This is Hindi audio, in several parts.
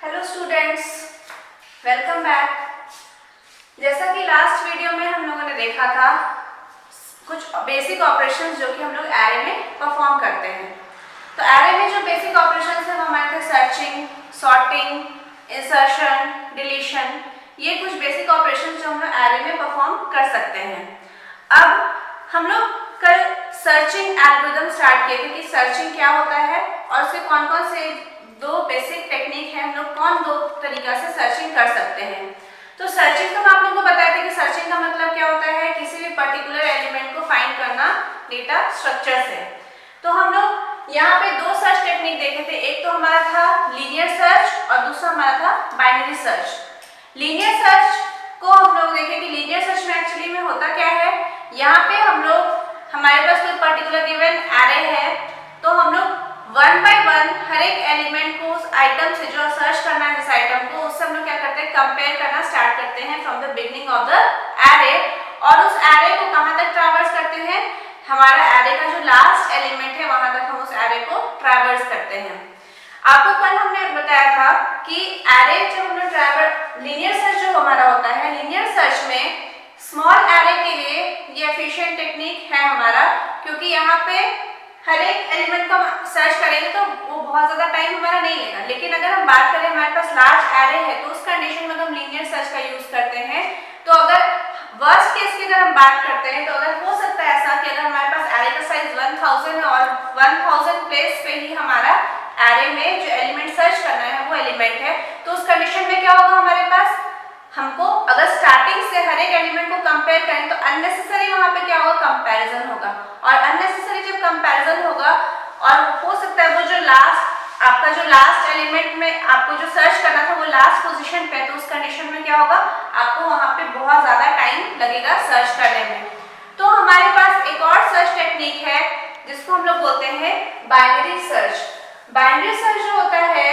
Hello students, welcome back. जैसा कि लास्ट वीडियो में हम लोगों ने देखा था कुछ बेसिक ऑपरेशंस जो कि हम लोग एरे में परफॉर्म करते हैं। तो एरे में जो बेसिक ऑपरेशंस है वो हमारे थे सर्चिंग, सॉर्टिंग, इंसर्शन, डिलीशन। ये कुछ बेसिक ऑपरेशंस जो हम लोग एरे में परफॉर्म कर सकते हैं। अब हम लोग कल सर्चिंग एल्गोरिथम स्टार्ट किए थे कि सर्चिंग क्या होता है और उसके कौन कौन से दो बेसिक टेक्निक है, हम लोग कौन दो तरीका से सर्चिंग कर सकते हैं। तो सर्चिंग तो आप लोगों को बताया था कि सर्चिंग का मतलब क्या होता है, किसी भी पर्टिकुलर एलिमेंट को फाइंड करना डेटा स्ट्रक्चर से। तो हम लोग यहाँ पे दो सर्च टेक्निक देखे थे, एक तो हमारा था लीनियर सर्च और दूसरा हमारा था बाइनरी सर्च। लीनियर सर्च को हम लोग देखे कि लीनियर सर्च में एक्चुअली में होता क्या है, यहाँ पे हम लोग हमारे पास कोई पर्टिकुलर गिवन एरे है तो हम लोग वन बाय वन हर एक एलिमेंट को उस आइटम से जो सर्च करना है, इस आइटम को उससे हम लोग क्या करते हैं, कंपेयर करना स्टार्ट करते हैं from the beginning of the array. और उस एरे को कहां तक ट्रैवर्स करते हैं, हमारा एरे का जो लास्ट एलिमेंट है वहां तक हम उस एरे को ट्रैवर्स करते हैं। आपको कल हमने बताया था कि एरे जब हम लोग ट्रैवर्स लीनियर सर्च जो हमारा होता है, लीनियर सर्च में स्मॉल एरे के लिए ये एफिशिएंट टेक्निक है हमारा, क्योंकि यहाँ पे हर एक एलिमेंट को सर्च करेंगे तो वो बहुत ज्यादा टाइम हमारा नहीं लेगा। लेकिन अगर हम बात करें हमारे पास लार्ज एरे है तो उस कंडीशन में हम लीनियर सर्च का यूज करते हैं। तो अगर वर्स्ट केस की अगर हम बात करते हैं तो अगर हो सकता है ऐसा कि अगर हमारे पास एरे का साइज 1000 है और 1000 प्लेस पे ही हमारा एरे में जो एलिमेंट सर्च करना है वो एलिमेंट है, तो उस कंडीशन में क्या होगा, हमारे पास हमको अगर स्टार्टिंग से हर एक एलिमेंट को कंपेयर करें तो अननेसेसरी वहां पे क्या होगा, कंपैरिजन होगा। और अननेसेसरी जब कंपैरिजन होगा और हो सकता है वो जो लास्ट आपका जो लास्ट एलिमेंट में आपको जो सर्च करना था वो लास्ट पोजीशन पे, तो उस कंडीशन में क्या होगा, आपको वहां पे बहुत ज्यादा टाइम लगेगा सर्च करने में। तो हमारे पास एक और सर्च टेक्निक है जिसको हम लोग बोलते हैं बाइनरी सर्च। बाइनरी सर्च जो होता है,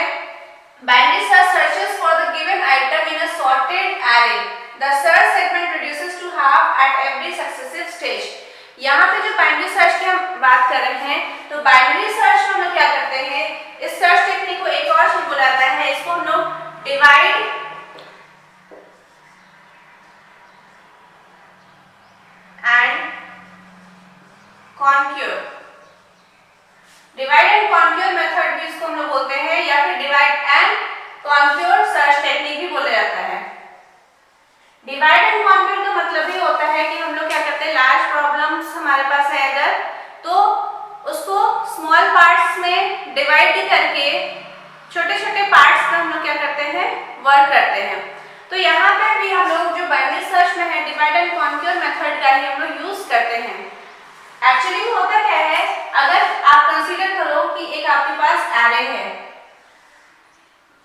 binary search searches for the given item in a sorted array. The search segment reduces to half at every successive stage. यहाँ पे जो बाइनरी सर्च की हम बात कर रहे हैं, तो बाइनरी सर्च में हम लोग क्या करते हैं, इस सर्च टेक्निक को एक और चीज बुलाता है, इसको हम लोग divide and conquer, divide and conquer method भी इसको हम लोग बोलते हैं, या फिर divide and conquer search technique भी बोला जाता है। डिवाइड एंड कॉन्क्यूर का मतलब ये होता है कि हम लोग क्या करते हैं, लार्ज प्रॉब्लम्स हमारे पास है अगर, तो उसको स्मॉल पार्ट्स में डिवाइड करके छोटे छोटे पार्ट्स में हम लोग क्या करते हैं, वर्क करते हैं। तो यहाँ पे भी हम लोग जो बाइनरी सर्च में है डिवाइड एंड कॉन्क्यूर मेथड का ही हम लोग यूज करते हैं। एक्चुअली होता क्या है, अगर आप कंसीडर करो कि एक आपके पास एरे है,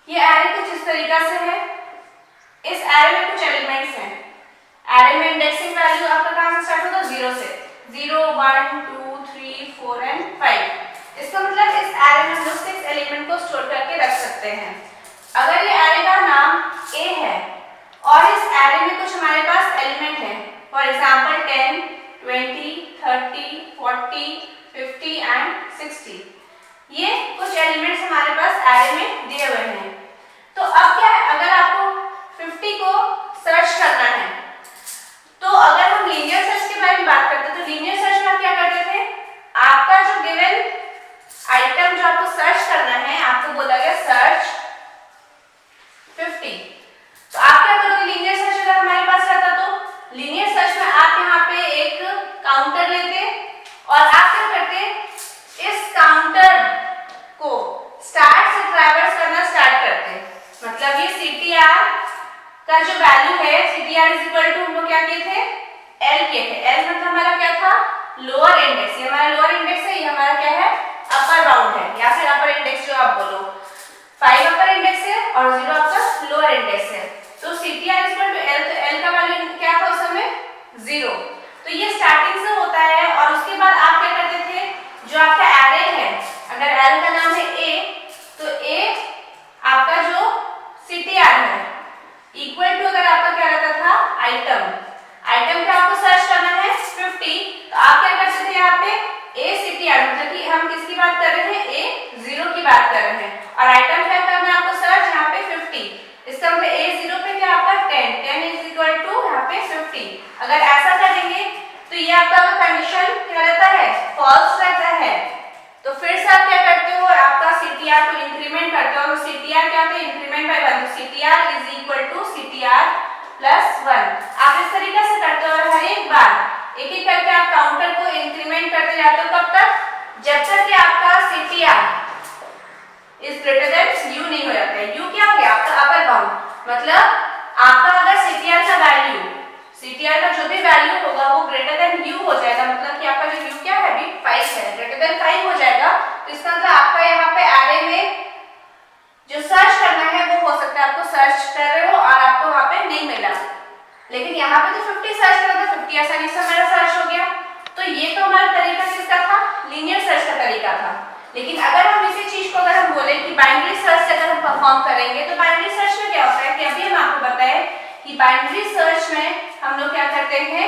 ये एरे कुछ इस तरीका से है, इस एरे में कुछ एलिमेंट्स हैं, एरे में इंडेक्सिंग वैल्यू आपका कहां से स्टार्ट होगा, 0 से, 0 1 2 3 4 एंड 5। इसका मतलब इस एरे में हम लोग 6 एलिमेंट को स्टोर करके रख सकते हैं। अगर ये एरे का नाम A है और इस एरे में कुछ हमारे पास एलिमेंट है, फॉर एग्जांपल 10 20 30 40 50 एंड 60, ये कुछ एलिमेंट्स हमारे पास एरे में दिए हुए हैं। तो अब क्या है, अगर आपको 50 को सर्च करना है, तो अगर हम लीनियर सर्च के बारे में बात करते हैं तो लीनियर सर्च में आप क्या करते थे, आपका जो गिवन आइटम जो आपको सर्च करना है, आपको बोला गया सर्च 50, तो आप क्या करोगे, लीनियर सर्च अगर हमारे पास रहता तो लीनियर सर्च में आप यहाँ पे एक काउंटर लेते और आप क्या करते, इस काउंटर को स्टार्ट से ट्रैवर्स करना स्टार्ट करते। मतलब ये CTR का जो वैल्यू है, CTR इज इक्वल टू हम लोग क्या किए थे, L किए थे। L मतलब हमारा क्या था, लोअर इंडेक्स, ये हमारा लोअर इंडेक्स है, ये हमारा क्या है, अपर बाउंड है, या फिर अपर इंडेक्स जो आप बोलो। 5 अपर इंडेक्स है और 0 आपका लोअर इंडेक्स है। तो CTR is equal to L, तो L का वैल्यू क्या था उस समय, 0। तो ये स्टार्टिंग से होता है और उसके बाद आप क्या करते थे, जो आपका एरे है, अगर L का नाम है A, तो A आपका जो CTR है इक्वल टू अगर आपका क्या रहता था, आइटम, आइटम पे आपको सर्च करना है 50, तो आप क्या करते थे यहाँ पे A CTR, मतलब कि हम किसकी बात कर रहे हैं, A 0 की बात कर रहे हैं, और आइटम पे करना है आपको सर्च यहाँ पे फॉल्स रहता है तो फिर से आप क्या करते हो, आपका CTR को इंक्रीमेंट करते हो। तो CTR क्या होता है, इंक्रीमेंट बाय 1, तो CTR is equal to CTR plus 1। आप इस तरीके से करते हो और हर एक बार एक एक करके आप काउंटर को इंक्रीमेंट करते जाते हो। कब तक, जब तक कि आपका CTR is greater than U नहीं हो जाता है। U क्या हो गया, आपका अपर बाउंड, मतलब आपका अगर CTR का वैल्यू, CTR का जो भी वैल्यू होगा वो ग्रेटर देन U हो जाएगा, मतलब कि आपका जो U क्या है अभी 5 है, ग्रेटर देन 5 हो जाएगा। तो इसका मतलब आपका यहाँ पे एरे में जो सर्च करना है वो हो सकता है आपको सर्च कर रहे हो और आपको वहाँ पे नहीं मिला, लेकिन यहाँ पे तो 50 सर्च करा था, 50 आसानी से हमारा सर्च हो गया। तो ये तो हमारा तरीका किसका था, लीनियर सर्च का तरीका था। लेकिन अगर हम इसी चीज को अगर हम बोले कि बाइनरी सर्च से अगर हम परफॉर्म करेंगे तो बाइनरी सर्च में क्या होता है कि अभी हम आपको बताए कि बाइनरी सर्च में हम लोग क्या करते हैं,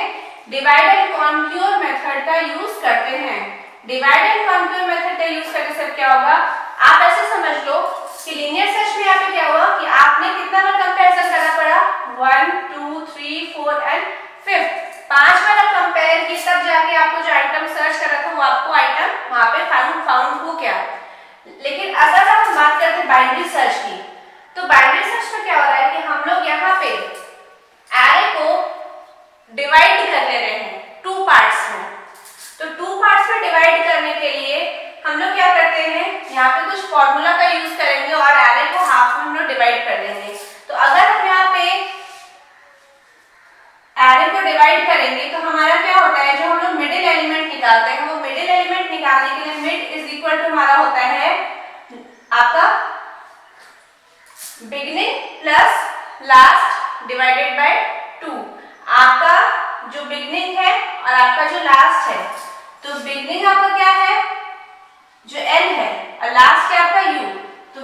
डिवाइड एंड कॉन्क्यूर मेथड का यूज करते हैं। डिवाइड एंड कॉन्क्यूर मेथड का यूज करने से क्या होगा, आप ऐसे समझ लो कि लीनियर सर्च में यहाँ पे क्या हुआ कि आपने कितना बार कंपैरिजन करना पड़ा, 1 2 3 4 एंड 5, 5 बार आप कंपेयर की तब जाके आपको जो आइटम सर्च कर रहा था वो आपको आइटम वहां पे फाउंड हो गया। लेकिन अगर हम बात करते हैं बाइनरी सर्च की, तो बाइनरी सर्च में क्या हो रहा है कि हम लोग यहाँ पे एरे को डिवाइड कर ले रहे हैं 2 पार्ट्स में। तो 2 पार्ट्स में डिवाइड करने के लिए हम लोग क्या करते हैं, यहाँ पे कुछ फॉर्मूला का यूज करेंगे और एरे को हाफ में हम लोग डिवाइड कर देंगे। तो अगर हम यहाँ पे एरे को डिवाइड करेंगे तो हमारा क्या होता है, जो हम लोग मिडिल एलिमेंट निकालते हैं, वो मिडिल एलिमेंट निकालने के लिए मिड इज इक्वल टू हमारा होता है आपका beginning plus last divided by 2। आपका जो बिगिनिंग है और आपका जो लास्ट है, तो बिगिनिंग आपका क्या है जो L है और लास्ट क्या आपका U, तो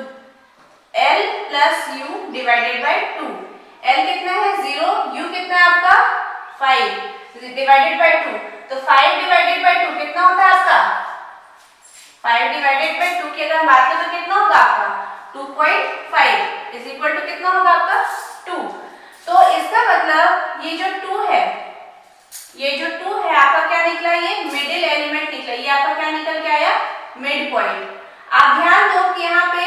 L plus U divided by 2। L कितना है 0, U कितना है आपका 5 डिवाइडेड बाय 2। तो 5 डिवाइडेड बाय 2 कितना होता है आपका, 5 डिवाइडेड बाय 2 की अगर हम बात करें तो कितना होगा आपका 2.5 इज इक्वल टू कितना होगा आपका 2। तो इसका मतलब ये जो 2 है, ये जो 2 है आपका क्या निकला, ये मिडिल एलिमेंट निकला, ये आपका क्या निकल के आया मिड पॉइंट। आप ध्यान दो कि यहाँ पे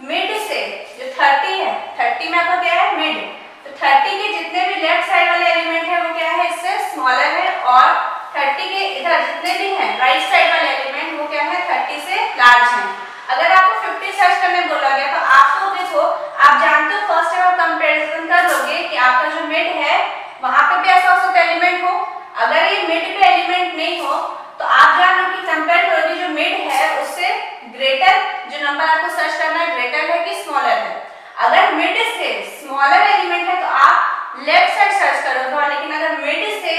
मिड से जो 30 है, 30 में आपका क्या है मिड, तो 30 के जितने भी लेफ्ट साइड वाले एलिमेंट है वो क्या है इससे स्मॉलर है, और 30 के इधर जितने भी हैं राइट साइड वाले एलिमेंट वो क्या है 30 से लार्ज है। अगर आपको 50 सर्च करने बोला गया तो आपको देखो, आप जानते हो फर्स्ट टाइम आप कंपैरिजन कर लोगे कि आपका जो मिड है वहां पे भी ऐसा हो सकता है एलिमेंट हो, अगर ये मिड पे एलिमेंट नहीं हो तो आप जान लो कि कंपेयर करोगे जो मिड है उससे ग्रेटर जो नंबर आपको सर्च करना है ग्रेटर है कि स्मॉलर है। अगर मिड से स्मॉलर एलिमेंट है तो आप लेफ्ट साइड सर्च करोगे, लेकिन अगर मिड से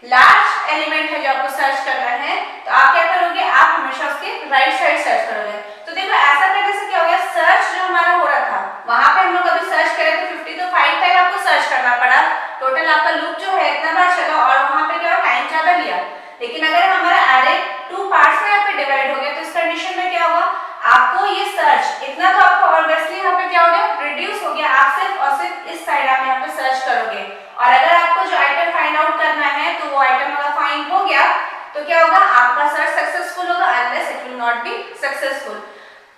लार्ज एलिमेंट है जो आपको सर्च करना है तो आप क्या करोगे, आप हमेशा उसके राइट साइड सर्च करोगे। तो देखो ऐसा करने से क्या हो गया, सर्च जो हमारा हो रहा था वहां पे हम लोग अभी सर्च करे तो 50 तो 5 तक आपको सर्च करना पड़ा, टोटल आपका लूप जो है इतना बार चला और वहां पे क्या टाइम ज्यादा लिया। लेकिन अगर हमारा एरे 2 पार्ट्स में यहाँ पे डिवाइड हो गया तो इस कंडीशन में क्या होगा, आपको ये सर्च इतना तो आपको ऑब्वियसली यहाँ पे क्या हो गया रिड्यूस हो गया, आप सिर्फ और सिर्फ इस साइड आप यहाँ पे सर्च करोगे, और अगर आपको जो आइटम फाइंड आउट करना है तो वो आइटम अगर फाइंड हो गया तो क्या होगा, आपका सर्च सक्सेसफुल होगा, unless it will not be successful.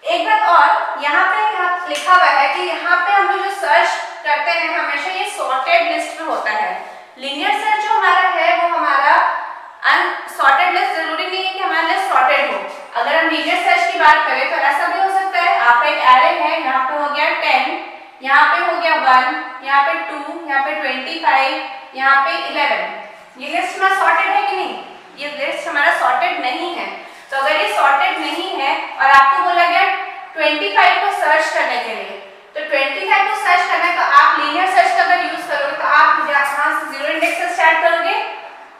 एक बात और यहाँ पे लिखा हुआ है कि यहाँ पे हम लोग जो सर्च करते हैं हमेशा ये सॉर्टेड लिस्ट में होता है। लीनियर सर्च जो हमारा है वो हमारा अनसॉर्टेड लिस्ट, जरूरी नहीं है कि हमारा लिस्ट सॉर्टेड हो। अगर हम लीनियर सर्च की बात करें तो ऐसा भी हो सकता है, आपका एक एरे है, यहाँ पे हो गया 10, यहाँ पे हो गया 1, यहाँ पे 2, यहाँ पे 25, यहाँ पे 11, ये लिस्ट हमारा सॉर्टेड है कि नहीं, ये लिस्ट हमारा सॉर्टेड नहीं है। तो अगर ये सॉर्टेड नहीं है और आपको बोला गया 25 को सर्च करने के लिए, तो 25 को सर्च करना है तो आप लीनियर सर्च का अगर यूज करोगे तो आप यहाँ से 0 इंडेक्स से स्टार्ट करोगे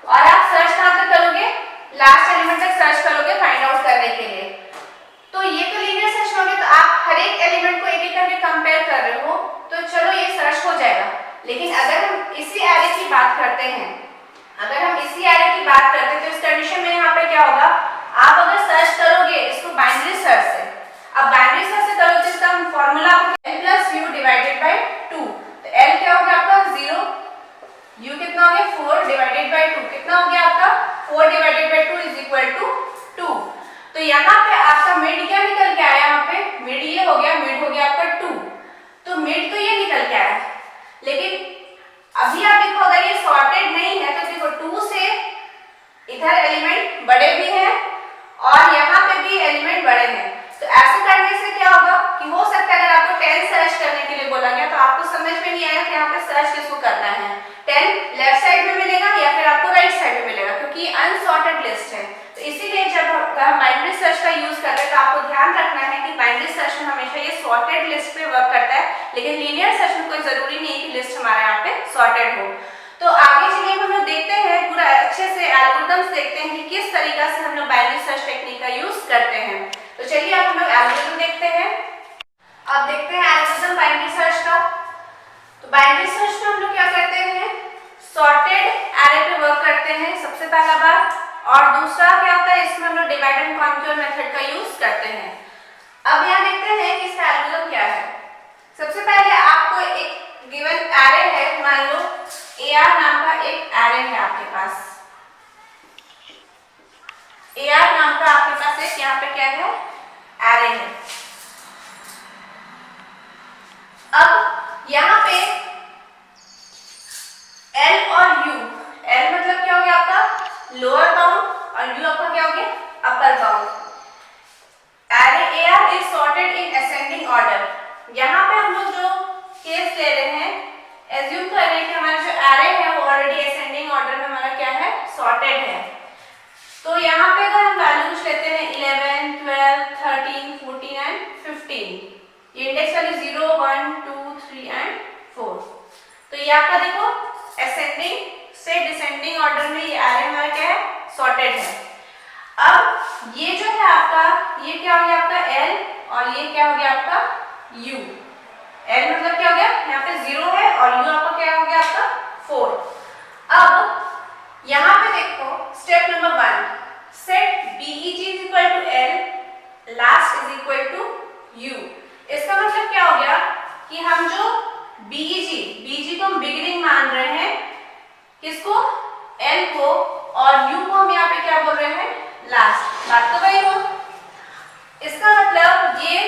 और आप सर्च कहाँ तक करोगे, लास्ट एलिमेंट तक सर्च करोगे फाइंड आउट करने के लिए। तो ये तो लीनियर सर्च होगे, तो आप हर एक एलिमेंट को एक एक करके कंपेयर कर रहे हो तो चलो ये सर्च हो जाएगा। लेकिन अगर हम इसी एरे की बात करते हैं, अगर हम इसी एरे की बात करते हैं तो इस कंडीशन में यहाँ पे क्या होगा, आप अगर सर्च करोगे इसको बाइनरी सर्च से, अब बाइनरी सर्च से करोगे तो इसका फॉर्मूला आपको L plus U divided by 2, तो L क्या हो गया आपका 0, U कितना हो गया 4 डिवाइडेड बाय 2, कितना हो गया आपका 4 divided by 2 is equal to यहाँ पे आपका मिड क्या निकल के आया, यहाँ पे मिड ये हो गया, मिड हो गया आपका 2, तो मिड तो ये निकल के आया। लेकिन अभी आप देखो अगर ये सॉर्टेड नहीं है तो देखो 2 से इधर एलिमेंट बड़े भी हैं और यहाँ पे भी एलिमेंट बड़े हैं। तो ऐसे करने से क्या होगा कि हो सकता है अगर आपको 10 सर्च करने के लिए बोला गया तो आपको समझ में नहीं आएगा कि यहाँ पे सर्च किसको करना है, 10 लेफ्ट साइड में मिलेगा या फिर आपको राइट साइड में मिलेगा, क्योंकि अनसॉर्टेड लिस्ट है। तो इसीलिए जब हम बाइनरी सर्च का यूज करते हैं तो आपको ध्यान रखना है कि बाइनरी सर्च में हमेशा ये सॉर्टेड लिस्ट पे वर्क करता है, लेकिन लीनियर सर्च में कोई जरूरी नहीं है कि लिस्ट हमारे यहाँ पे सॉर्टेड हो। तो आगे चलिए हम लोग देखते हैं, पूरा अच्छे से एल्गोरिथम्स देखते हैं कि किस तरीका से हम लोग बाइनरी सर्च टेक्निक का यूज करते हैं। तो चलिए अब हम लोग एल्गोरिथम देखते हैं। अब देखते हैं एल्गोरिथम बाइनरी सर्च का। तो बाइनरी सर्च में हम लोग क्या करते हैं, सॉर्टेड एरे पे वर्क करते हैं सबसे पहला बात, और दूसरा क्या होता है इसमें हम लोग डिवाइड एंड कॉन्क्यूर मेथड का यूज करते हैं। अब यहाँ देखते हैं कि इसका एल्गोरिथम क्या है। सबसे पहले आपको एक गिवन एरे है, मान लो AR नाम का एक एरे है आपके पास, AR नाम का आपके पास एक यहाँ पे क्या है एरे है। अब यहाँ पे L और U, L मतलब क्या हो गया आपका लोअर बाउंड और U आपका क्या हो गया upper bound. Array AR is sorted in ascending order. यहाँ पे हम लोग जो केस ले रहे हैं, एज्यूम कर रहे हैं कि हमारा जो एरे है वो ऑलरेडी असेंडिंग ऑर्डर में हमारा क्या है सॉर्टेड है। तो यहाँ पे अगर हम वैल्यूज लेते हैं 11, 12, 13, 14 एंड 15, ये इंडेक्स वाली 0, 1, 2, 3 एंड 4। तो ये आपका देखो असेंडिंग से डिसेंडिंग ऑर्डर में ये एरे हमारा क्या है सॉर्टेड है। अब ये जो है आपका, ये क्या हो गया आपका L और ये क्या हो गया आपका U। L मतलब क्या हो गया यहाँ पे 0 है और U आपका क्या हो गया आपका 4। अब यहाँ पे देखो step number 1, set BEG is equal to L, last is equal to U। इसका मतलब क्या हो गया कि हम जो BG को हम बिगिनिंग मान रहे हैं, किसको L को, और U को हम यहाँ पे क्या बोल रहे हैं लास्ट। बात तो वही हो। इसका मतलब ये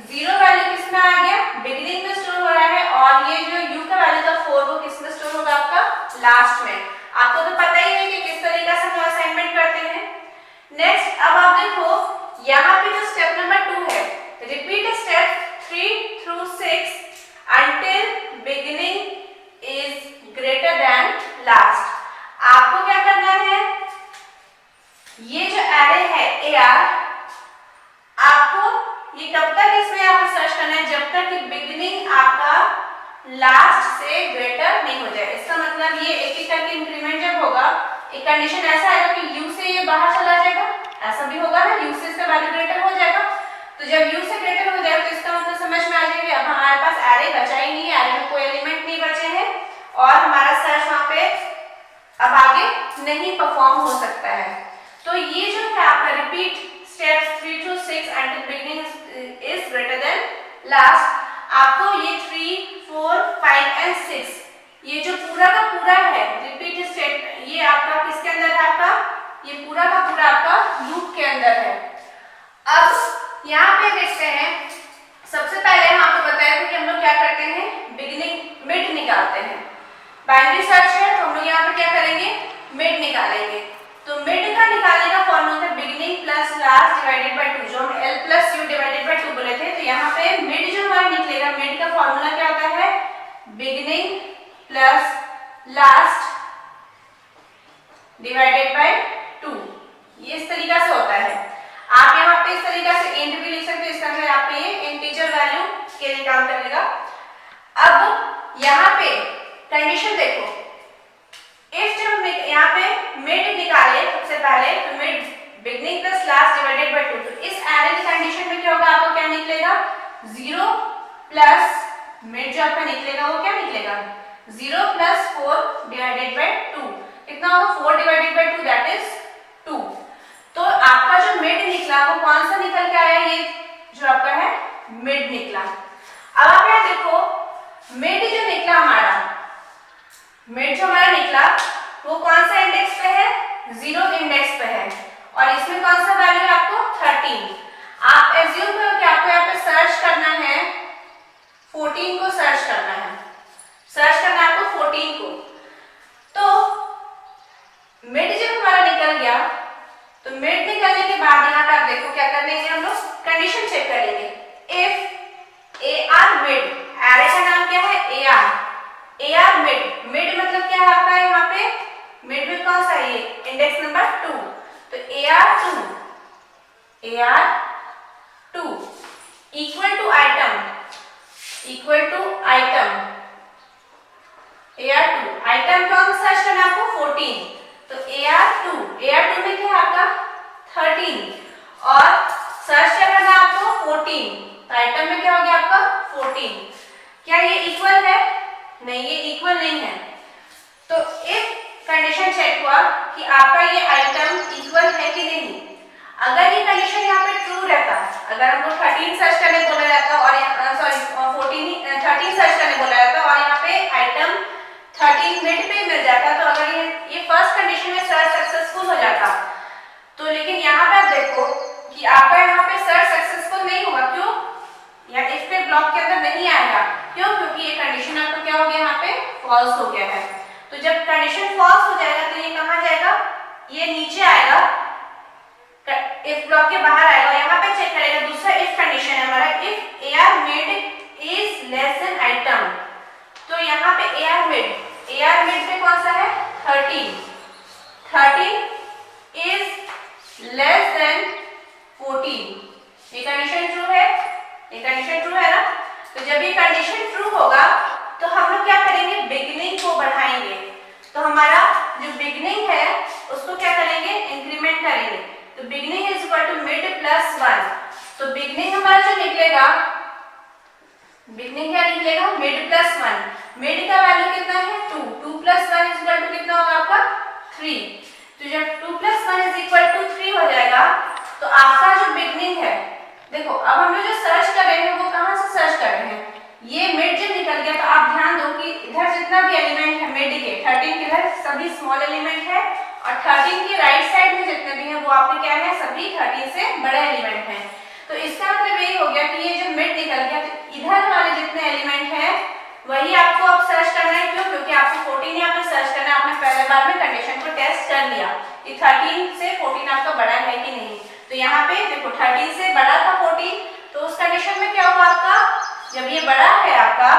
0 वैल्यू किसमें आ गया बिगिनिंग में स्टोर हो रहा है, और ये जो U का वैल्यू था 4 वो किसमें स्टोर होगा आपका लास्ट में। आपको तो पता ही है कि किस तरीके से हम असाइनमेंट करते हैं। नेक्स्ट अब आप देखो यहाँ पे जो स्टेप नंबर 2 है, repeat step 3 through 6 until beginning is greater than last। आपको क्या करना है, ये जो एरे है AR, आपको ये कब तक इसमें यहाँ पे सर्च करना है, जब तक कि बिगिनिंग आपका लास्ट से ग्रेटर नहीं हो जाए। इसका मतलब ये एक एक करके इंक्रीमेंट जब होगा, एक कंडीशन ऐसा आएगा कि U से ये बाहर चला जाएगा, ऐसा भी होगा ना, U से इसका वैल्यू ग्रेटर हो जाएगा। तो जब U से ग्रेटर हो जाएगा तो इसका मतलब समझ में आ जाएगा अब हमारे पास एरे बचा ही नहीं है, एरे में कोई एलिमेंट नहीं बचे हैं और हमारा सर्च वहां पे अब आगे नहीं परफॉर्म हो सकता है। तो ये जो है आपका repeat steps 3 to 6 until beginning is greater than last, आपको ये 3, 4, 5 and 6 ये जो पूरा का पूरा है रिपीट स्टेप, ये आपका किसके अंदर है, आपका ये पूरा का पूरा आपका लूप के अंदर है। अब यहाँ पे देखते हैं, सबसे पहले हम आपको बताया था कि हम लोग क्या करते हैं बिगिनिंग मिड निकालते हैं। बाइनरी सर्च है तो हम लोग यहाँ पे क्या करेंगे मिड निकालेंगे। तो मिड का निकालने का फॉर्मूला था beginning plus last divided by 2, जो हम L plus U divided by 2 बोले थे। तो यहाँ पे मिड जो हमारा निकलेगा, मिड का फॉर्मूला क्या होता है beginning plus last divided by 2, ये इस तरीका से होता है। आप यहाँ पे इस तरीका से इंट भी लिख सकते हो, इसका मतलब आप पे ये इंटीजर वैल्यू के लिए काम करेगा। अब यहाँ पे कंडीशन देखो, इफ जब हम यहाँ पे मिड निकाले सबसे पहले, तो mid beginning plus last divided by 2, तो इस एरे की कंडीशन में क्या होगा, आपको क्या निकलेगा 0 प्लस मिड जो आपका निकलेगा वो क्या निकलेगा 0 प्लस 4 डिवाइडेड बाय 2, कितना होगा 4 डिवाइडेड बाय 2 दैट इज 2। तो आपका जो मिड निकला वो कौन सा निकल के आया, ये जो आपका है मिड निकला। अब आप यहाँ देखो मिड जो निकला हमारा, मिड जो हमारा निकला वो कौन सा इंडेक्स पे है 0 इंडेक्स पे है, और इसमें कौन सा वैल्यू है आपको 30। तो मिड निकलने के बाद यहाँ पे आप देखो क्या कर लेंगे, हम लोग कंडीशन चेक करेंगे। If A R mid, array का नाम क्या है ए आर मिड, मिड मतलब क्या है आपका यहाँ पे मिड में कौन सा है, इंडेक्स नंबर 2, तो A R 2 equal to item AR2, item कौन सा सर्च करना आपको 14, तो AR2 में क्या है आपका 13 और सर्च करना आपको 14, तो आइटम में क्या हो गया आपका 14। क्या ये इक्वल है? नहीं, ये इक्वल नहीं है। तो इफ कंडीशन चेक हुआ कि आपका ये आइटम इक्वल है कि नहीं। अगर ये कंडीशन यहाँ पे ट्रू रहता, अगर हमको 13 सर्च करने बोला जाता और 13 सर्च करने बोला जाता और यहाँ पे आइटम 13 मिड पे मिल जाता, तो अगर ये फर्स्ट कंडीशन में सर्च सक्सेसफुल हो जाता। तो लेकिन यहाँ पे आप देखो कि आपका यहाँ पे सर्च सक्सेसफुल नहीं हुआ। क्यों? या इफ पे ब्लॉक के अंदर नहीं आएगा। क्यों? क्योंकि ये कंडीशन आपका क्या हो गया, यहाँ पे फॉल्स हो गया है। तो जब कंडीशन फॉल्स हो जाएगा तो ये कहाँ जाएगा, ये नीचे आएगा, इफ ब्लॉक के बाहर आएगा। यहाँ पे चेक करेगा, दूसरा इफ कंडीशन है हमारा, if A R mid is less than item. तो यहाँ पे ए आर मिड पे कौन सा है 13 इज लेस देन 14। ये कंडीशन ट्रू है, ये कंडीशन ट्रू है ना। तो जब ये कंडीशन ट्रू होगा तो हम लोग क्या करेंगे, बिगिनिंग को बढ़ाएंगे। तो हमारा जो बिगिनिंग है उसको क्या करेंगे, इंक्रीमेंट करेंगे। तो beginning is equal to mid plus 1। तो बिगिनिंग हमारा जो निकलेगा, बिगिनिंग क्या निकलेगा, मिड प्लस 1। मिड का वैल्यू कितना है 2 प्लस 1 इज इक्वल टू कितना होगा आपका 3। तो जब 2 प्लस 1 इज इक्वल टू 3 हो जाएगा तो आपका जो बिगिनिंग है, देखो अब हम लोग जो सर्च कर रहे हैं वो कहाँ से सर्च कर रहे हैं, ये मिड जब निकल गया तो आप ध्यान दो कि इधर जितना भी एलिमेंट है मिड के 13 के इधर सभी स्मॉल एलिमेंट है और 13 के राइट साइड में जितने भी हैं वो आपके क्या है, सभी 13 से बड़े एलिमेंट हैं। तो इसका मतलब यही हो गया कि ये जो मिड निकल गया तो इधर वाले जितने एलिमेंट हैं वही आपको अब सर्च करना है। क्यों? क्योंकि आपको 14 यहाँ पे सर्च करना है। आपने पहले बार में कंडीशन को टेस्ट कर लिया कि 13 से 14 आपका बड़ा है कि नहीं। तो यहाँ पे देखो 13 से बड़ा था 14, तो उस कंडीशन में क्या होगा आपका, जब ये बड़ा है आपका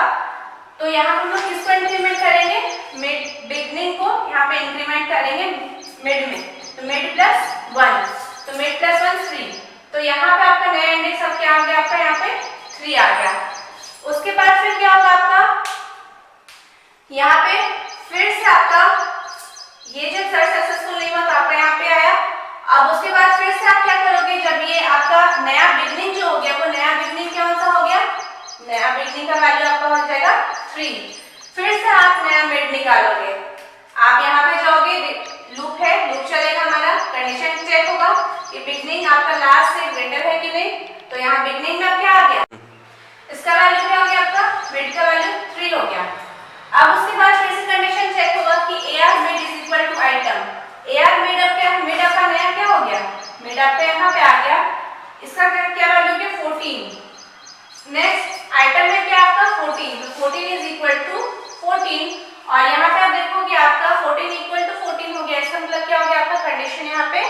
तो यहाँ हम लोग किसको इंक्रीमेंट करेंगे, मिड बिगनिंग को यहाँ पे इंक्रीमेंट करेंगे मिड में। तो मिड प्लस 1, तो मिड प्लस 1 3। तो यहाँ पे आपका नया इंडेक्स अब क्या आ गया, आपका यहाँ पे 3 आ गया। उसके बाद फिर क्या होगा आपका, यहाँ पे फिर से आपका ये जब सर्च सक्सेसफुल नहीं हुआ तो आपका यहाँ पे आया। अब उसके बाद फिर से आप क्या करोगे, जब ये आपका नया बिगनिंग जो हो गया वो नया बिगनिंग क्या हो गया, नया बिगनिंग का वैल्यू आपका हो जाएगा 3। फिर से आप नया मिड निकालोगे। आप यहाँ पे जाओगे, लूप है, लूप चलेगा हमारा, कंडीशन चेक होगा कि बिगनिंग आपका लास्ट से ग्रेटर है कि नहीं। तो यहाँ बिगनिंग में क्या आ गया, इसका वैल्यू क्या हो गया आपका, मिड का वैल्यू 3 हो गया। अब उसके बाद फिर से कंडीशन चेक होगा कि A R mid is equal to item. A R mid अब क्या है, मिड आपका नया क्या हो गया, मिड आपका यहाँ पे आ गया। इसका क्या वैल्यू है 14। नेक्स्ट आइटम में क्या आपका 14, तो 14 इज इक्वल टू 14 और यहाँ पे आप देखोगे आपका 14 इक्वल टू 14 हो गया। इसका मतलब क्या हो गया, आपका कंडीशन यहाँ पे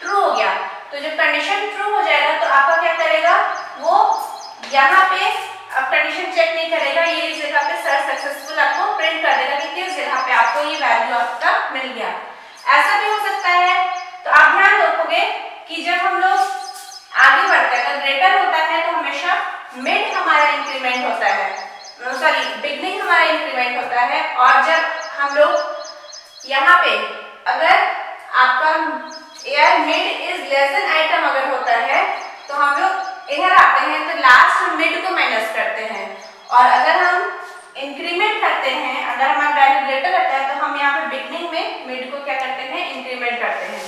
ट्रू हो गया। तो जब कंडीशन ट्रू हो जाएगा तो आपका क्या करेगा, वो यहाँ पे अब कंडीशन चेक नहीं करेगा, ये इस जगह पे सर्च सक्सेसफुल आपको प्रिंट कर देगा कि किस जगह पे आपको ये वैल्यू आपका मिल गया। ऐसा भी हो सकता है। तो आप ध्यान रखोगे कि जब हम लोग आगे बढ़ते हैं, अगर ग्रेटर होता है तो हमेशा मिड हमारा इंक्रीमेंट होता है, सॉरी बिगनिंग हमारा इंक्रीमेंट होता है। और जब हम लोग यहाँ पे अगर आपका air mid is less than item अगर होता है तो हम लोग इधर आते हैं तो लास्ट मिड को माइनस करते हैं। और अगर हम इंक्रीमेंट करते हैं, अगर हमारा वैल्यू ग्रेटर रहता है तो हम यहाँ पे बिगनिंग में मिड को क्या करते हैं, इंक्रीमेंट करते हैं।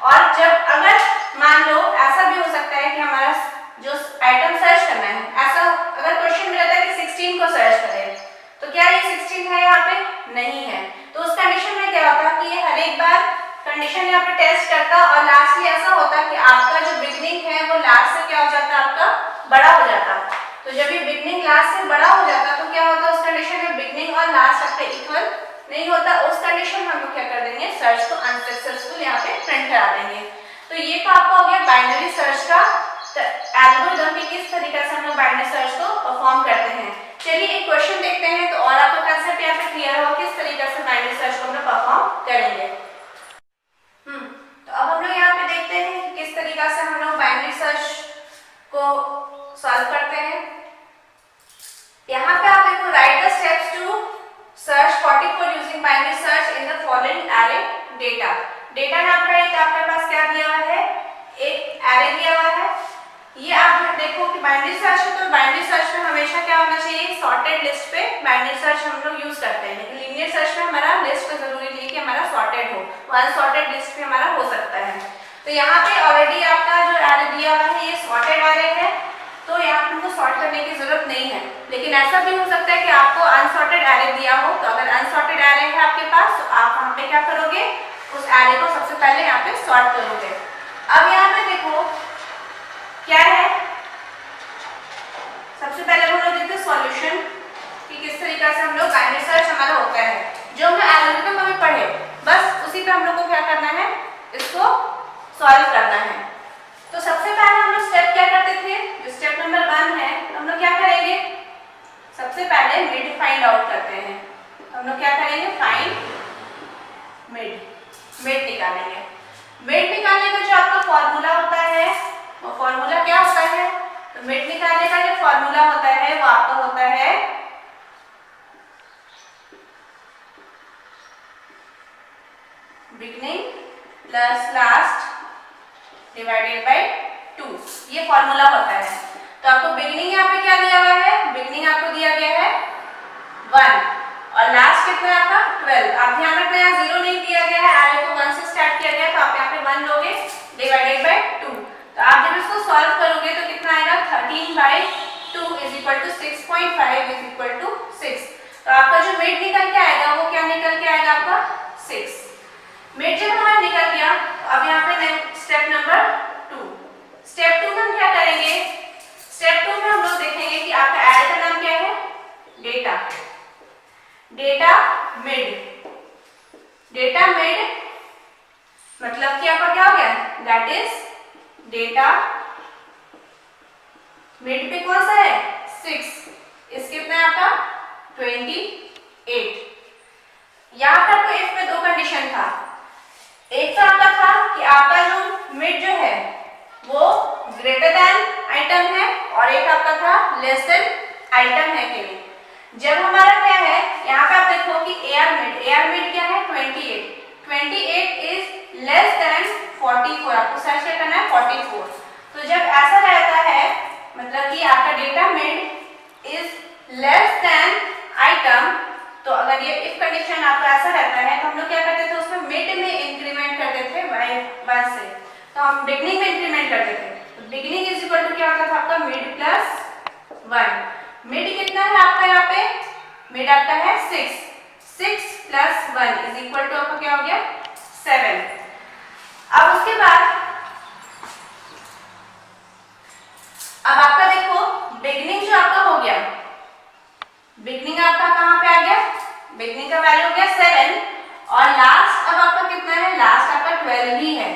और जब अगर मान लो ऐसा भी हो सकता है कि हमारा जो आइटम सर्च करना है, ऐसा अगर क्वेश्चन मिला था कि 16 को सर्च करें, तो क्या ये 16 है यहाँ पे, नहीं है। तो उस कंडीशन में क्या होता कि ये हर एक बार कंडीशन यहाँ पे टेस्ट करता और लास्टली ऐसा होता कि आपका जो बिगनिंग है वो लास्ट से क्या हो जाता, आपका बड़ा हो जाता। तो जब ये बिगनिंग लास्ट से बड़ा हो जाता तो क्या होता, उस कंडीशन में बिगनिंग और लास्ट आपका इक्वल नहीं होता। उस कंडीशन में हम लोग क्या कर देंगे, सर्च को अनसक्सेसफुल यहाँ पे प्रिंट करा देंगे। तो बाइनरी सर्च का एल्गोरिथम कि किस तरीके से हम लोग बाइनरी सर्च को परफॉर्म करते हैं। चलिए एक क्वेश्चन देखते हैं तो और आपका कंसेप्ट यहाँ पे क्लियर हो किस तरीके से बाइनरी सर्च को हम लोग परफॉर्म करेंगे। तो अब हम लोग यहाँ पे देखते हैं कि किस तरीके से हम लोग बाइनरी सर्च को सॉल्व करते हैं। यहाँ पे आप देखो right the steps to search 44 using binary search in the following array data. Data यहाँ पे एक आपके पास क्या दिया हुआ है, एक एरे दिया हुआ है। ये आप देखो कि बाइनरी सर्च है तो बाइनरी सर्च में हमेशा क्या होना चाहिए, सॉर्टेड लिस्ट पे बाइनरी सर्च हम लोग यूज करते हैं, लेकिन लीनियर सर्च में हमारा लिस्ट पे जरूरी नहीं कि हमारा सॉर्टेड हो, अनसॉर्टेड लिस्ट पे हमारा हो सकता है। तो यहाँ पे ऑलरेडी आपका जो एरे दिया हुआ है ये सॉर्टेड एरे है, तो यहाँ पे हमको सॉर्ट करने की जरूरत नहीं है। लेकिन ऐसा भी हो सकता है कि आपको अनसॉर्टेड एरे दिया हो, तो अगर अनसॉर्टेड एरे है आपके पास तो आप वहाँ पे क्या करोगे, उस एरे को सबसे पहले यहाँ पे सॉर्ट करोगे। अब यहाँ पे देखो क्या है, सबसे पहले हम लोग देखते हैं सॉल्यूशन कि किस तरीके से हम लोग बाइनरी सर्च हमारा होता है। जो हमने एल्गोरिथम हमें पढ़े बस उसी पे हम लोग को क्या करना है, इसको सॉल्व करना है। तो सबसे पहले हम लोग स्टेप क्या करते थे, जो स्टेप नंबर 1 है, हम लोग क्या करेंगे, सबसे पहले मिड फाइंड आउट करते हैं। हम लोग क्या करेंगे, फाइंड मिड निकालेंगे। मिड निकालने का जो आपका फॉर्मूला होता है वो फॉर्मूला क्या होता है, तो मिड निकालने का जो फॉर्मूला होता है वो आपका होता है beginning plus last divided by 2, ये फॉर्मूला होता है। तो आपको बिगनिंग यहाँ पे क्या दिया हुआ है, बिगनिंग आपको दिया गया है 1 और लास्ट कितना है आपका 12। आप ध्यान रखना यहाँ 0 नहीं दिया गया है, एरे को 1 से स्टार्ट किया गया, तो आप यहाँ पे 1 लोगे डिवाइडेड बाय 2। तो आप जब इसको सॉल्व करोगे तो कितना आएगा, 13/2 is equal to 6.5 is equal to 6। तो आपका जो मिड निकल के आएगा वो क्या निकल के आएगा, आपका 6। मिड जब हमारा निकल गया तो अब यहाँ पे स्टेप नंबर 2, स्टेप 2 में हम क्या करेंगे, स्टेप 2 में हम लोग देखेंगे कि आपका एरे का नाम क्या है, data. Data mid, data mid मतलब कि आपका क्या हो गया, दैट इज डेटा मिड पे कौन सा है 6, इस कितना है आपका 28। यहाँ पर आपको इफ में 2 कंडीशन था, एक तो आपका था कि आपका जो मिड जो है वो ग्रेटर देन आइटम है और एक आपका था लेस देन आइटम है के लिए। जब हमारा क्या है, यहाँ पे आप देखो कि एआर मिड क्या है 28 इज लेस देन 44, आपको सर्च क्या करना है 44। तो जब ऐसा रहता है मतलब कि आपका data mid is less than item, तो अगर ये इफ कंडीशन आपका ऐसा रहता है तो हम लोग क्या करते थे, उसमें मिड में इंक्रीमेंट करते थे 1 से, तो हम बिगनिंग में इंक्रीमेंट करते थे। तो बिगनिंग इज इक्वल टू क्या होता था आपका मिड प्लस 1। मिड कितना है आपका, यहाँ पे मिड आपका है 6 प्लस 1 इज इक्वल टू आपका क्या हो गया 7। अब उसके बाद अब आपका देखो बिगनिंग जो आपका हो गया, बिगनिंग आपका कहाँ पे आ गया, बिगनिंग का वैल्यू हो गया 7 और लास्ट अब आपका कितना है, लास्ट आपका 12 ही है।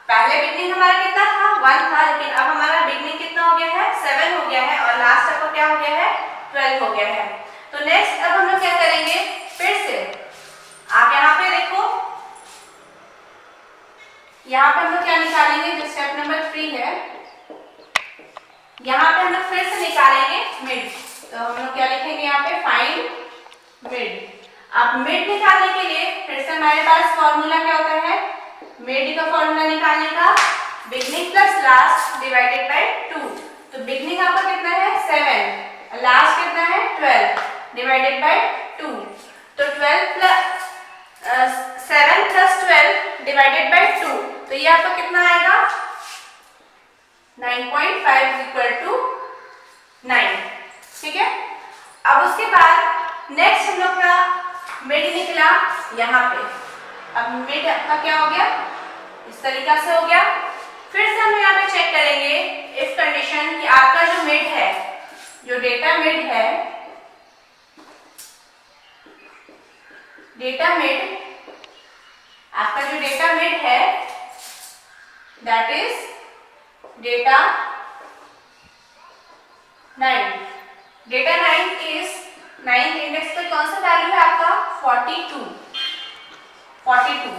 पहले बिगनिंग हमारा कितना था 1 था, लेकिन अब हमारा बिगनिंग कितना हो गया है 7 हो गया है और लास्ट आपका क्या हो गया है 12 हो गया है। तो नेक्स्ट अब हम लोग क्या करेंगे, फिर से आप यहाँ पे देखो, यहाँ पे हम लोग क्या निकालेंगे, जो स्टेप नंबर 3 है, यहाँ पे हम लोग फिर से निकालेंगे मिड। तो हम लोग क्या लिखेंगे यहाँ पे, फाइंड मिड। अब मिड निकालने के लिए फिर से हमारे पास फॉर्मूला क्या होता है, मिड का फॉर्मूला निकालने का beginning plus last divided by 2। तो बिगनिंग आपका कितना है 7, लास्ट कितना है 12 डिवाइडेड बाय 2। तो 12 प्लस 7 प्लस 12 डिवाइडेड बाय 2, तो ये आपका कितना आएगा 9.5 इज इक्वल टू 9। ठीक है, अब उसके बाद नेक्स्ट हम लोग का मिड निकला यहाँ पे। अब मिड आपका क्या हो गया, इस तरीका से हो गया। फिर से हम यहाँ पे चेक करेंगे इफ कंडीशन कि आपका जो मिड है, जो डेटा मिड है, डेटा मिड आपका जो डेटा मिड है that is data 9, data 9 is 9th index पे कौन सा वैल्यू है आपका 42, 42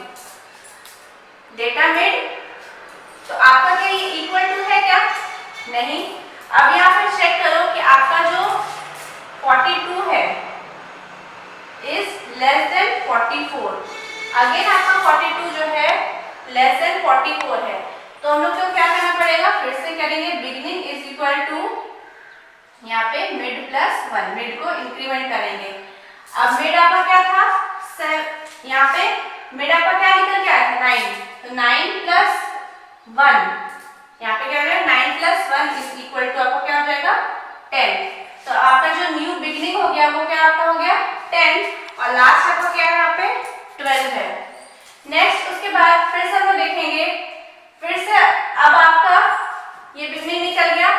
डेटा मिड। तो आपका क्या ये इक्वल टू है क्या? नहीं। अब यहाँ पे चेक करो कि आपका जो 42 है इज लेस देन 44। अगेन आपका 42 जो है लेस देन 44 है, तो हम लोग को क्या करना पड़ेगा, फिर से करेंगे बिगनिंग इज इक्वल टू यहाँ पे मिड प्लस 1, मिड को इंक्रीमेंट करेंगे। अब मिड आपका क्या था, यहाँ पे मिड आपका क्या निकल के आया था 9, तो 9 प्लस 1 यहाँ पे क्या हो जाएगा 9 प्लस 1 इज इक्वल टू आपका क्या हो जाएगा 10। तो आपका जो न्यू बिगनिंग हो गया वो क्या आपका हो गया 10 और लास्ट आपका क्या है यहाँ पे 12 है। नेक्स्ट उसके बाद फिर से हम देखेंगे, फिर से अब आपका ये बिगनिंग निकल गया,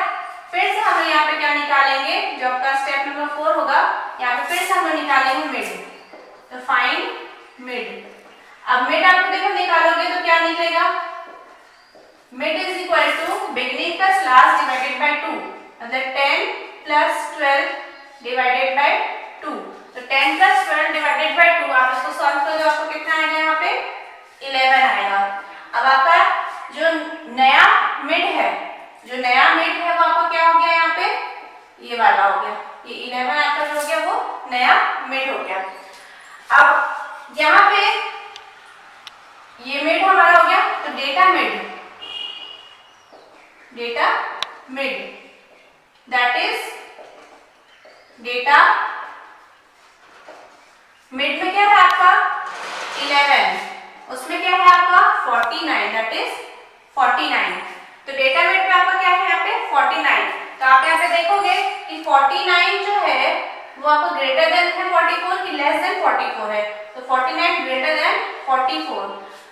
फिर से हम यहाँ पे क्या निकालेंगे, जो आपका स्टेप नंबर 4 होगा, यहाँ पे फिर से हम निकालेंगे मिड। तो फाइंड मिड। अब मिड आपको देखो निकालोगे तो क्या निकलेगा, mid is equal to beginning plus last divided by 2, मतलब 10 प्लस 12 डिवाइडेड बाय 2। तो 10 प्लस 12 डिवाइडेड बाय 2 आप इसको सॉल्व करो, आपको कितना आएगा यहाँ पे 11 आएगा। अब आपका जो नया मिड है, जो नया मिड है वो आपका क्या हो गया यहाँ पे ये वाला हो गया, ये 11 आपका जो हो गया वो नया मिड हो गया। अब यहाँ पे ये मिड हमारा हो गया, तो data mid, data mid that is data mid में क्या है आपका 11, उसमें क्या है आपका 49 दैट इज 49। तो डेटा मिड पे आपका क्या है यहाँ पे 49। तो आप यहाँ पे देखोगे कि 49 जो है वो आपको ग्रेटर देन है 44 कि लेस देन 44 है, तो 49 ग्रेटर देन 44।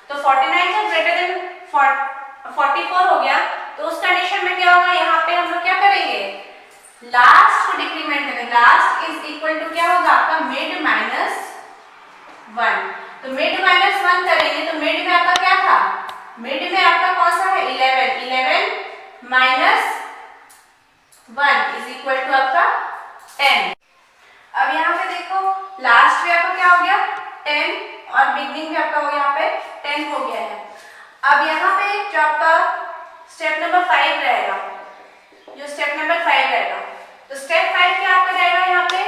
तो 49 जब ग्रेटर देन 44 हो गया तो उस कंडीशन में क्या होगा, यहाँ पे हम लोग क्या करेंगे लास्ट को डिक्रीमेंट करेंगे। लास्ट इज इक्वल टू क्या होगा आपका मिड माइनस 1। तो मिड माइनस 1 करेंगे तो मिड में आपका क्या था, मिड में आपका कौन सा है 11, 11 माइनस 1 इज इक्वल टू आपका 10। अब यहाँ पे देखो लास्ट में आपका क्या हो गया 10 और बिगनिंग में आपका हो गया यहाँ पे 10 हो गया है। अब यहाँ पे जो आपका स्टेप नंबर 5 रहेगा, जो स्टेप नंबर 5 रहेगा, तो स्टेप 5 क्या आपका रहेगा यहाँ पे,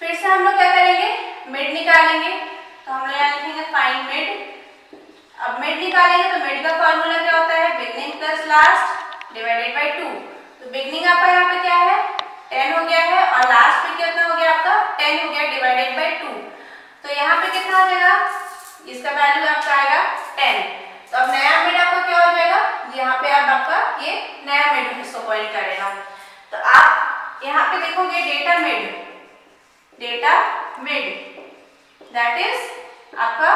फिर से हम लोग क्या करेंगे मिड निकालेंगे। तो हम लोग यहाँ लिखेंगे फाइंड मिड। अब मिड निकालेंगे तो मिड का फॉर्मूला क्या होता है beginning plus last divided by 2। तो बिगनिंग आपका यहाँ पे क्या है 10 हो गया है और लास्ट में कितना हो गया आपका 10 हो गया डिवाइडेड बाय 2। तो यहाँ पे कितना हो जाएगा, इसका वैल्यू आपका आएगा 10। तो अब नया मिड आपका क्या हो जाएगा, यहाँ पे अब आपका ये नया मिड इसको पॉइंट करेगा। तो आप यहाँ पे देखोगे data mid, data mid that is आपका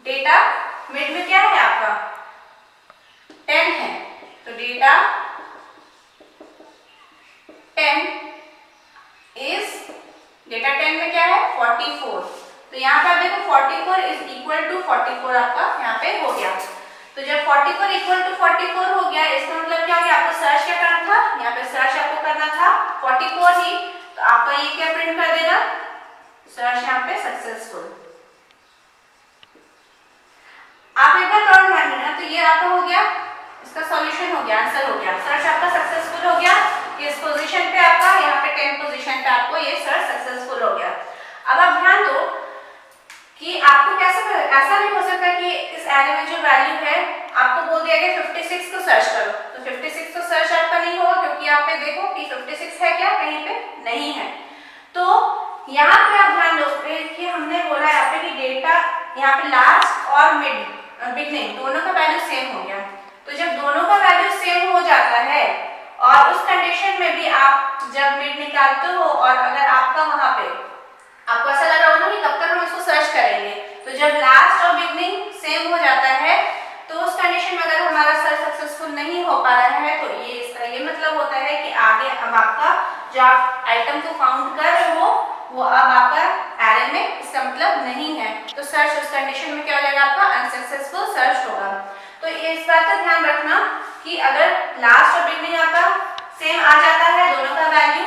डेटा मिड में क्या है आपका 10 है, तो डेटा 10 इज डेटा 10 में क्या है 44। तो यहाँ पे आप देखो 44 इज इक्वल टू 44 आपका यहाँ पे हो गया। तो जब 44 इक्वल टू 44 हो गया इसका मतलब क्या हो गया, आपको सर्च क्या करना था, यहाँ पे सर्च आपको करना था 44 ही, तो आपका ये क्या प्रिंट कर देगा सर्च यहाँ पे सक्सेसफुल। आप एक बार और ध्यान देना, तो ये आपका हो गया इसका सॉल्यूशन हो गया, आंसर हो गया, सर्च आपका सक्सेसफुल हो गया। इस पोजीशन पे आपका यहाँ पे 10 पोजीशन पे आपको ये सर्च सक्सेसफुल हो गया। अब आप ध्यान दो कि आपको कैसे ऐसा भी हो सकता है कि इस एरे में जो वैल्यू है आपको बोल दिया गया 56 को सर्च करो, तो 56 तो सर्च आपका नहीं होगा क्योंकि यहाँ पे देखो कि 56 है क्या, कहीं पे नहीं है। तो यहाँ पे आप ध्यान दो कि हमने बोला यहाँ पे कि डेटा यहाँ पे लास्ट और मिड बिगनिंग दोनों का वैल्यू सेम हो गया। तो जब दोनों का वैल्यू सेम हो जाता है और उस कंडीशन में भी आप जब मिड निकालते हो और अगर आपका वहां पे आपको ऐसा लग रहा होगा कि कब तक हम इसको सर्च करेंगे, तो जब लास्ट और बिगनिंग सेम हो जाता है तो उस कंडीशन में अगर हमारा सर्च सक्सेसफुल नहीं हो पा रहा है तो ये इसका ये मतलब होता है कि आगे अब आपका जो आप आइटम को फाउंड कर रहे हो वो अब आपका एरे में इसका मतलब नहीं है, तो सर्च उस कंडीशन में क्या हो जाएगा आपका अनसक्सेसफुल सर्च होगा। तो इस बात का ध्यान ध्यान रखना कि अगर लास्ट और बिगनिंग आपका सेम आ जाता है दोनों का वैल्यू,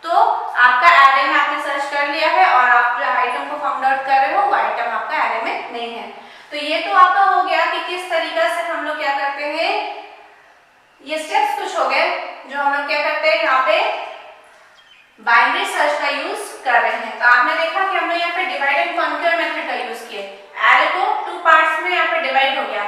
तो आपका एरे में आपने सर्च कर लिया है और आप जो आइटम को फाउंड आउट कर रहे हो वो आइटम आपका एरे में नहीं है। तो ये तो आपका हो गया कि किस तरीका से हम लोग क्या करते हैं, ये स्टेप्स कुछ हो गए जो हम लोग क्या करते हैं यहाँ पे बाइनरी सर्च का यूज कर रहे हैं। तो आपने देखा कि हम लोग यहाँ पे डिवाइड एंड कॉन्कर मेथड का यूज किए, एरे को 2 पार्ट्स में यहाँ पे डिवाइड हो गया।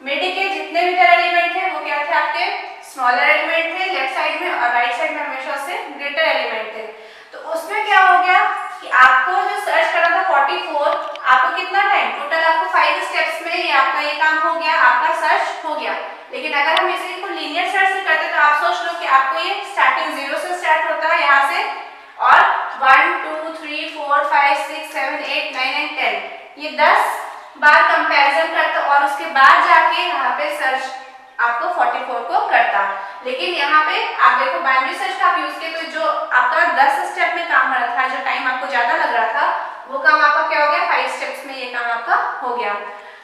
मिड के जितने भी एलिमेंट थे वो क्या थे, आपके स्मॉलर एलिमेंट थे लेफ्ट साइड में, और राइट साइड में हमेशा से ग्रेटर एलिमेंट थे। तो उसमें क्या हो गया कि आपको जो सर्च करना था 44, आपको कितना टाइम, टोटल आपको 5 स्टेप्स में ये आपका ये काम हो गया, आपका सर्च हो गया। लेकिन अगर हम इसे को लीनियर सर्च से करते तो आप सोच लो कि आपको ये स्टार्टिंग 0 से स्टार्ट होता है यहाँ से, और 1 2 3 4 5 6 7 8 9 एंड 10 ये 10 बार कंपैरिजन करता और उसके बाद जाके यहाँ पे सर्च आपको 44 को करता। लेकिन यहाँ पे आप देखो बाइनरी सर्च का आप यूज किए तो जो आपका 10 स्टेप में काम हो रहा था, जो टाइम आपको ज्यादा लग रहा था, वो काम आपका क्या हो गया 5 स्टेप्स में ये काम आपका हो गया।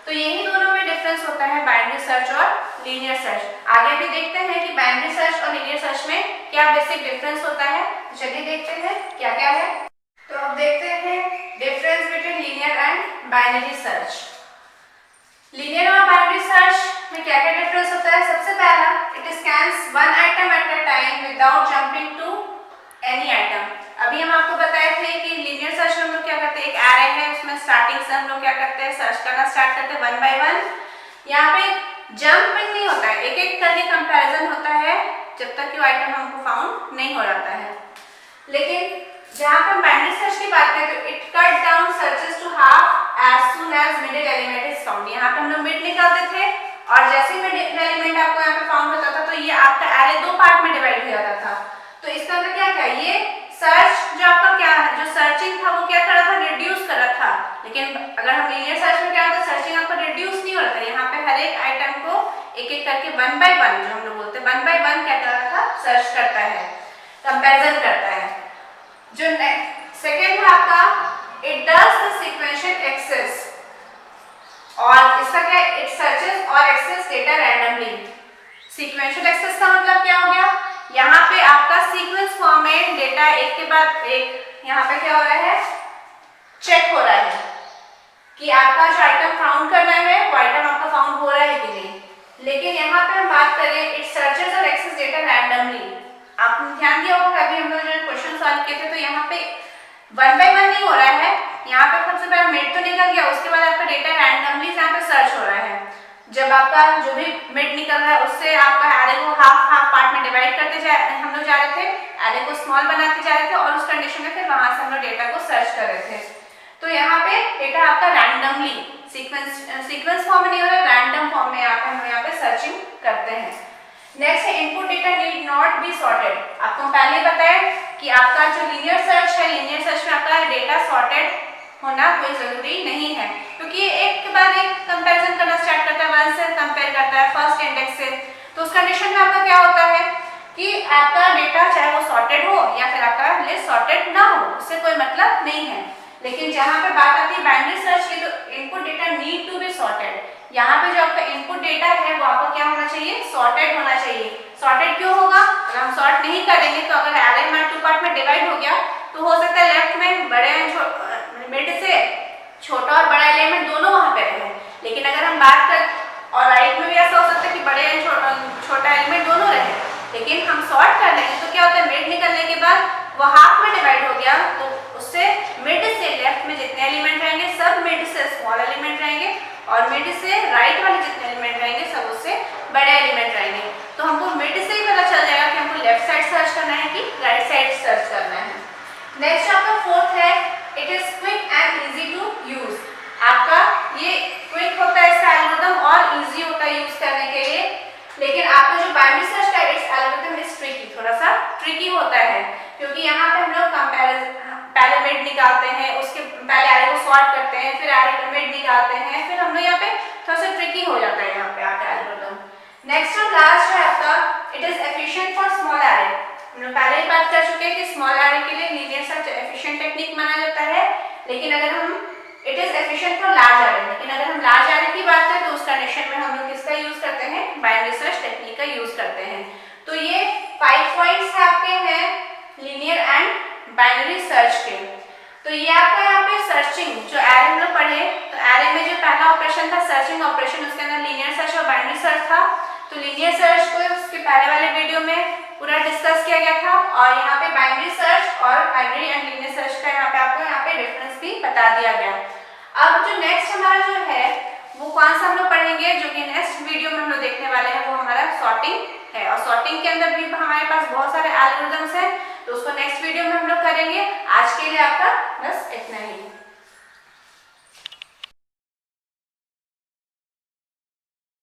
तो यही दोनों में डिफरेंस होता है बाइनरी सर्च और लीनियर सर्च। आगे भी देखते हैं कि बाइनरी सर्च और लीनियर सर्च में क्या बेसिक डिफरेंस होता है। तो चलिए देखते हैं क्या क्या है। तो अब देखते हैं difference between linear and binary search. Linear और बाइनरी सर्च में क्या क्या डिफरेंस होता है। सबसे पहला, it scans one item at a time without jumping to any item. अभी हम आपको बताए थे कि लीनियर सर्च में हम लोग क्या करते हैं, एक एरे है उसमें स्टार्टिंग से हम लोग क्या करते हैं, सर्च करना स्टार्ट करते हैं 1 बाय 1। यहाँ पे जंपिंग नहीं होता है, एक एक करके कंपैरिजन होता है जब तक कि वो आइटम हमको फाउंड नहीं हो जाता है। लेकिन जहाँ पे हम बाइनरी सर्च की बात करें तो it cut down searches to half as soon as middle element is found। यहाँ पे हम लोग मिड निकालते थे और जैसे ही मिड एलिमेंट आपको यहाँ पे फाउंड होता था तो ये आपका एरे 2 पार्ट में डिवाइड हो जाता था। तो इसका मतलब क्या क्या, ये सर्च जो आपका क्या जो सर्चिंग था वो क्या कर रहा था, रिड्यूस कर रहा था। लेकिन अगर हम लीनियर सर्च में क्या होता है, सर्चिंग आपका रिड्यूस नहीं होता है, यहाँ पे हर एक आइटम को एक एक करके 1 बाय 1 जो हम लोग बोलते हैं 1 बाय 1 क्या कर रहा था, सर्च करता है, कंपैरिजन करता है। जो सेकेंड है आपका, it does the sequential access, और इसका क्या, इट सर्चेस और access data randomly. Sequential access का मतलब क्या हो गया, यहाँ पे आपका सीक्वेंस फॉर्म में डेटा एक के बाद एक यहाँ पे क्या हो रहा है, चेक हो रहा है कि आपका जो आइटम फाउंड करना है वो आइटम आपका फाउंड हो रहा है कि नहीं। लेकिन यहाँ पे हम बात करें इट सर्चेस और एक्सेस डेटा रैंडमली। आपने ध्यान दिया होगा कभी हम लोग जो क्वेश्चन सॉल्व किए थे तो यहाँ पे 1 बाय 1 नहीं हो रहा है, यहाँ पे सबसे पहले मिड तो निकल गया, उसके बाद आपका डेटा रैंडमली यहाँ पे सर्च हो रहा है। जब आपका जो भी मिड निकल रहा है उससे आपका एरे को हाफ हाफ पार्ट में डिवाइड करते हम लोग जा रहे थे, एरे को स्मॉल बनाते जा रहे थे और उस कंडीशन में फिर वहां से हम लोग डेटा को सर्च कर रहे थे। तो यहाँ पे डेटा आपका रैंडमली सीक्वेंस फॉर्म में नहीं हो रहा है, रैंडम फॉर्म में हम यहाँ पे सर्चिंग करते हैं। नेक्स्ट है input data need not be sorted. आपको पहले बताया कि आपका जो लीनियर सर्च है, लीनियर सर्च में आपका डेटा सॉर्टेड होना कोई जरूरी नहीं है, क्योंकि ये एक के बाद एक कंपैरिजन करना स्टार्ट करता है, 1 से कंपेयर करता है फर्स्ट इंडेक्स से। तो उस कंडीशन में आपका क्या होता है कि आपका डेटा चाहे वो सॉर्टेड हो या फिर आपका लिस्ट सॉर्टेड ना हो, उससे कोई मतलब नहीं है। लेकिन जहाँ पे बात आती है बाइनरी सर्च की, तो input data need to be sorted. यहाँ पे जो आपका इनपुट डेटा है वो आपका क्या होना चाहिए, सॉर्टेड होना चाहिए। सॉर्टेड क्यों होगा, अगर हम सॉर्ट नहीं करेंगे तो अगर एरे हमारा 2 पार्ट में डिवाइड हो गया तो हो सकता है लेफ्ट में बड़े मिड से छोटा और बड़ा एलिमेंट दोनों वहां पे रहे। लेकिन अगर हम बात कर, और राइट में भी ऐसा हो सकता है कि बड़े छोटा एलिमेंट दोनों रहे, लेकिन हम सॉर्ट कर लेंगे तो क्या होता है, मिड निकलने के बाद वो हाफ में डिवाइड हो गया तो उससे मिड से लेफ्ट में जितने एलिमेंट रहेंगे सब मिड से स्मॉल एलिमेंट रहेंगे और मिड से राइट वाले जितने एलिमेंट रहेंगे सब उससे बड़े एलिमेंट रहेंगे। तो हमको मिड से ही पता चल जाएगा कि हमको लेफ्ट साइड सर्च करना है कि राइट साइड सर्च करना है। नेक्स्ट आपका फोर्थ है, it is quick and easy to use. आपका ये क्विक होता है इसका एल्गोरिथम और इजी होता है यूज करने के लिए। लेकिन आपका जो बाइनरी सर्च का एल्गोरिथम इज ट्रिकी, थोड़ा सा ट्रिकी होता है, क्योंकि यहाँ पे हम लोग पहले मिड निकालते हैं, उसके पहले एरे को सॉर्ट करते हैं, फिर एरे मिड निकालते हैं, फिर हम लोग यहाँ पे थोड़ा सा ट्रिकी हो जाता है यहाँ पे आपका एल्गोरिथम। नेक्स्ट और लास्ट है आपका, it is efficient for small array. हम लोग पहले ही बात कर चुके हैं कि स्मॉल एरे के लिए लीनियर सर्च एफिशिएंट टेक्निक माना जाता है। लेकिन अगर हम it is efficient for large array, लेकिन अगर हम लार्ज एरे की बात करें तो उस कंडीशन में हम लोग किसका यूज करते हैं, बाइनरी का यूज करते हैं। तो ये 5 पॉइंट्स आपके हैं लीनियर एंड बाइनरी सर्च के। तो ये आपका यहाँ पे सर्चिंग जो एरे हम लोग पढ़े, तो एरे में जो पहला ऑपरेशन था सर्चिंग ऑपरेशन, उसके अंदर लीनियर सर्च और बाइनरी सर्च था। तो लीनियर सर्च को उसके पहले वाले वीडियो में पूरा डिस्कस किया गया था, और यहाँ पे बाइनरी सर्च और बाइनरी एंड लीनियर सर्च का यहाँ पे आपको यहाँ पे डिफरेंस भी बता दिया गया। अब जो नेक्स्ट हमारा जो है वो कौन सा हम लोग पढ़ेंगे, जो कि नेक्स्ट वीडियो में हम लोग देखने वाले हैं, वो हमारा सॉर्टिंग है। और सॉर्टिंग के अंदर भी हमारे पास बहुत सारे एल्गोरिथम्स हैं, तो उसको नेक्स्ट वीडियो में हम लोग करेंगे। आज के लिए आपका बस इतना ही।